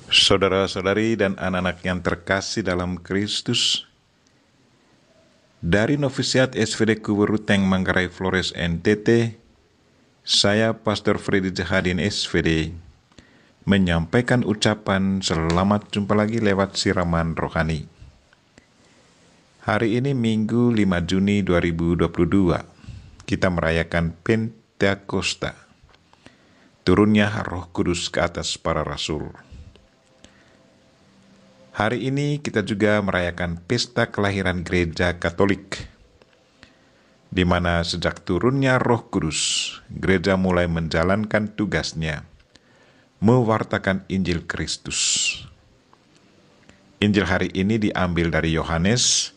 Saudara-saudari dan anak-anak yang terkasih dalam Kristus, dari Novisiat SVD Kuburuteng Manggarai Flores NTT, saya Pastor Freddy Jahadin SVD menyampaikan ucapan selamat jumpa lagi lewat siraman rohani. Hari ini Minggu 5 Juni 2022, kita merayakan Pentakosta, turunnya Roh Kudus ke atas para rasul. Hari ini kita juga merayakan pesta kelahiran Gereja Katolik, di mana sejak turunnya Roh Kudus, gereja mulai menjalankan tugasnya, mewartakan Injil Kristus. Injil hari ini diambil dari Yohanes,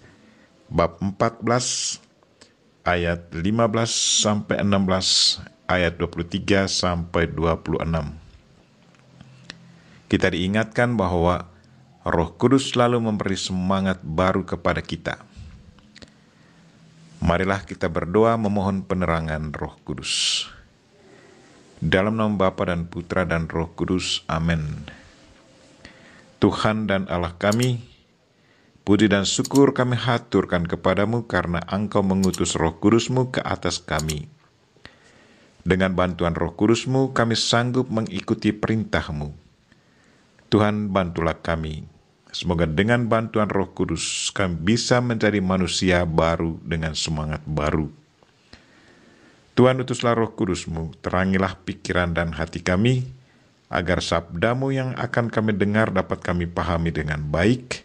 bab 14, ayat 15 sampai 16, ayat 23 sampai 26. Kita diingatkan bahwa Roh Kudus selalu memberi semangat baru kepada kita. Marilah kita berdoa memohon penerangan Roh Kudus. Dalam nama Bapa dan Putra dan Roh Kudus, amin. Tuhan dan Allah kami, puji dan syukur kami haturkan kepadamu karena Engkau mengutus Roh Kudus-Mu ke atas kami. Dengan bantuan Roh Kudus-Mu kami sanggup mengikuti perintah-Mu. Tuhan, bantulah kami. Semoga dengan bantuan Roh Kudus kami bisa menjadi manusia baru dengan semangat baru. Tuhan, utuslah Roh Kudus-Mu, terangilah pikiran dan hati kami, agar sabda-Mu yang akan kami dengar dapat kami pahami dengan baik,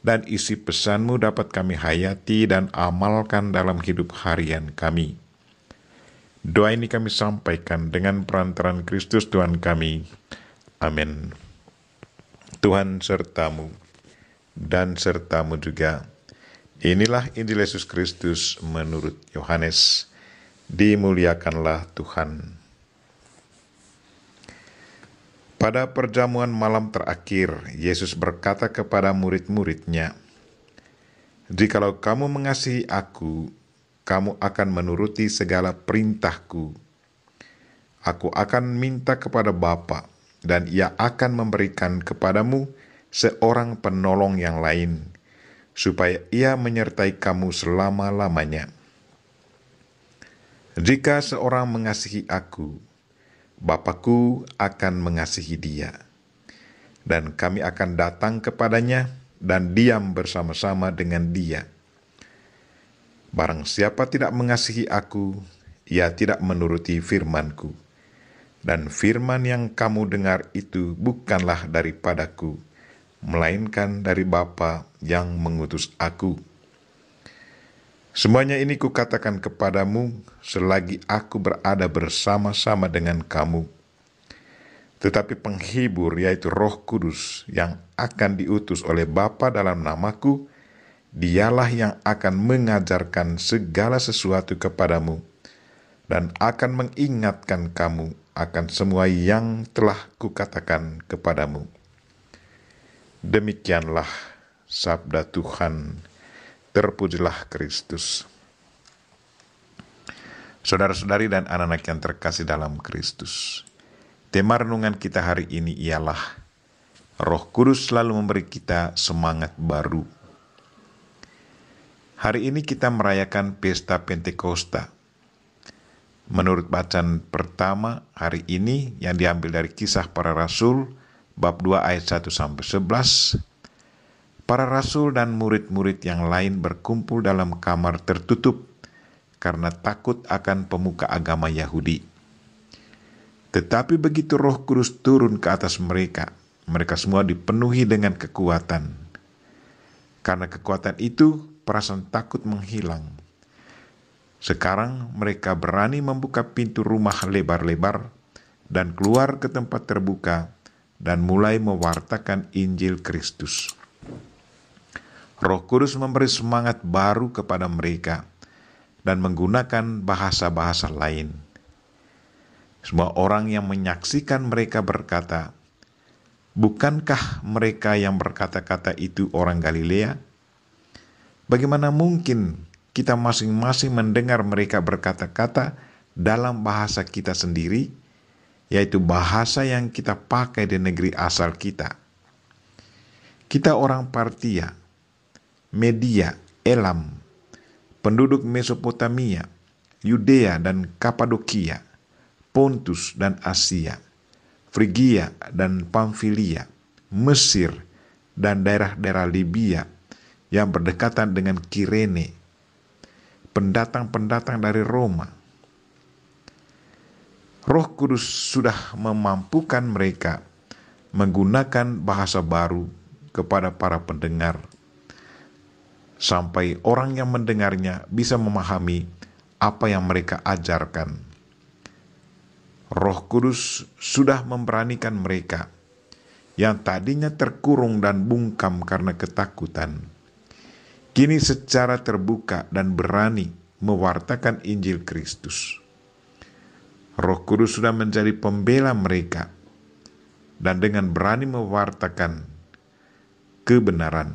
dan isi pesan-Mu dapat kami hayati dan amalkan dalam hidup harian kami. Doa ini kami sampaikan dengan perantaran Kristus Tuhan kami. Amin. Tuhan sertamu dan sertamu juga. Inilah Injil Yesus Kristus menurut Yohanes. Dimuliakanlah Tuhan. Pada perjamuan malam terakhir, Yesus berkata kepada murid-muridnya, "Jikalau kamu mengasihi aku, kamu akan menuruti segala perintahku. Aku akan minta kepada Bapa, dan Ia akan memberikan kepadamu seorang penolong yang lain, supaya Ia menyertai kamu selama-lamanya. Jika seorang mengasihi aku, Bapa-Ku akan mengasihi dia, dan kami akan datang kepadanya dan diam bersama-sama dengan dia. Barang siapa tidak mengasihi aku, ia tidak menuruti firman-Ku. Dan firman yang kamu dengar itu bukanlah daripadaku, melainkan dari Bapa yang mengutus aku. Semuanya ini kukatakan kepadamu selagi aku berada bersama-sama dengan kamu. Tetapi penghibur, yaitu Roh Kudus yang akan diutus oleh Bapa dalam namaku, dialah yang akan mengajarkan segala sesuatu kepadamu dan akan mengingatkan kamu akan semua yang telah kukatakan kepadamu." Demikianlah sabda Tuhan. Terpujilah Kristus. Saudara-saudari dan anak-anak yang terkasih dalam Kristus, tema renungan kita hari ini ialah Roh Kudus selalu memberi kita semangat baru. Hari ini kita merayakan pesta Pentakosta. Menurut bacaan pertama hari ini yang diambil dari Kisah Para Rasul, bab 2 ayat 1-11, para rasul dan murid-murid yang lain berkumpul dalam kamar tertutup karena takut akan pemuka agama Yahudi. Tetapi begitu Roh Kudus turun ke atas mereka, mereka semua dipenuhi dengan kekuatan. Karena kekuatan itu, perasaan takut menghilang. Sekarang mereka berani membuka pintu rumah lebar-lebar dan keluar ke tempat terbuka dan mulai mewartakan Injil Kristus. Roh Kudus memberi semangat baru kepada mereka dan menggunakan bahasa-bahasa lain. Semua orang yang menyaksikan mereka berkata, "Bukankah mereka yang berkata-kata itu orang Galilea? Bagaimana mungkin kita masing-masing mendengar mereka berkata-kata dalam bahasa kita sendiri, yaitu bahasa yang kita pakai di negeri asal kita?" Kita orang Partia, Media, Elam, penduduk Mesopotamia, Yudea dan Kapadokia, Pontus dan Asia, Frigia dan Pamfilia, Mesir dan daerah-daerah Libya yang berdekatan dengan Kirene, pendatang-pendatang dari Roma. Roh Kudus sudah memampukan mereka menggunakan bahasa baru kepada para pendengar, sampai orang yang mendengarnya bisa memahami apa yang mereka ajarkan. Roh Kudus sudah memberanikan mereka yang tadinya terkurung dan bungkam karena ketakutan, kini secara terbuka dan berani mewartakan Injil Kristus. Roh Kudus sudah menjadi pembela mereka, dan dengan berani mewartakan kebenaran.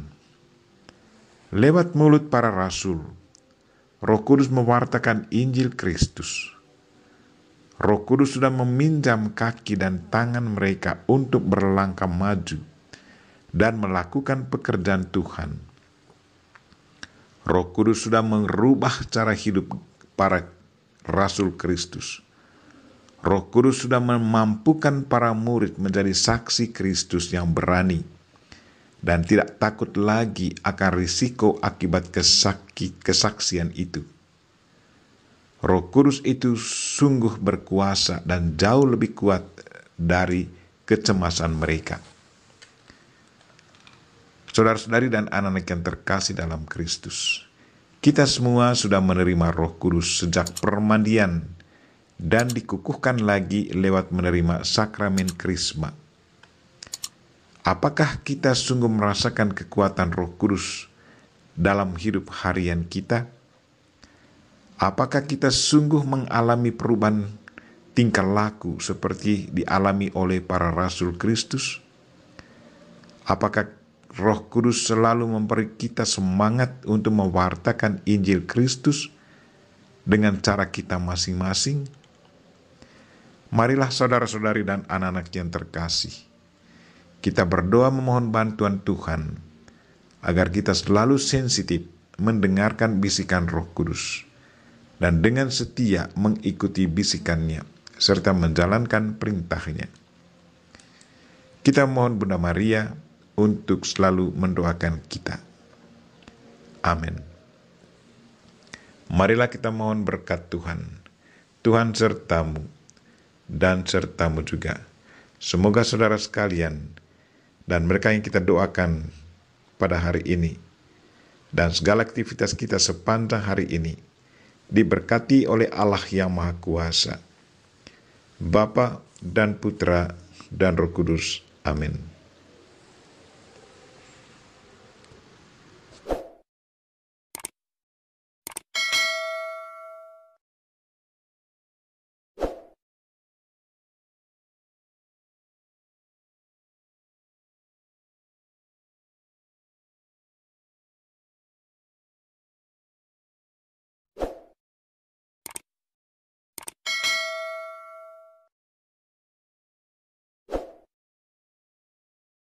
Lewat mulut para rasul, Roh Kudus mewartakan Injil Kristus. Roh Kudus sudah meminjam kaki dan tangan mereka untuk berlangkah maju dan melakukan pekerjaan Tuhan. Roh Kudus sudah merubah cara hidup para rasul Kristus. Roh Kudus sudah memampukan para murid menjadi saksi Kristus yang berani dan tidak takut lagi akan risiko akibat kesaksian itu. Roh Kudus itu sungguh berkuasa dan jauh lebih kuat dari kecemasan mereka. Saudara-saudari dan anak-anak yang terkasih dalam Kristus, kita semua sudah menerima Roh Kudus sejak permandian dan dikukuhkan lagi lewat menerima sakramen Krisma. Apakah kita sungguh merasakan kekuatan Roh Kudus dalam hidup harian kita? Apakah kita sungguh mengalami perubahan tingkah laku seperti dialami oleh para rasul Kristus? Apakah Roh Kudus selalu memberi kita semangat untuk mewartakan Injil Kristus dengan cara kita masing-masing? Marilah saudara-saudari dan anak-anak yang terkasih, kita berdoa memohon bantuan Tuhan agar kita selalu sensitif mendengarkan bisikan Roh Kudus dan dengan setia mengikuti bisikannya serta menjalankan perintahnya. Kita mohon Bunda Maria untuk selalu mendoakan kita. Amin. Marilah kita mohon berkat Tuhan. Tuhan sertamu dan sertamu juga. Semoga saudara sekalian dan mereka yang kita doakan pada hari ini dan segala aktivitas kita sepanjang hari ini diberkati oleh Allah yang Maha Kuasa, Bapa dan Putra dan Roh Kudus. Amin.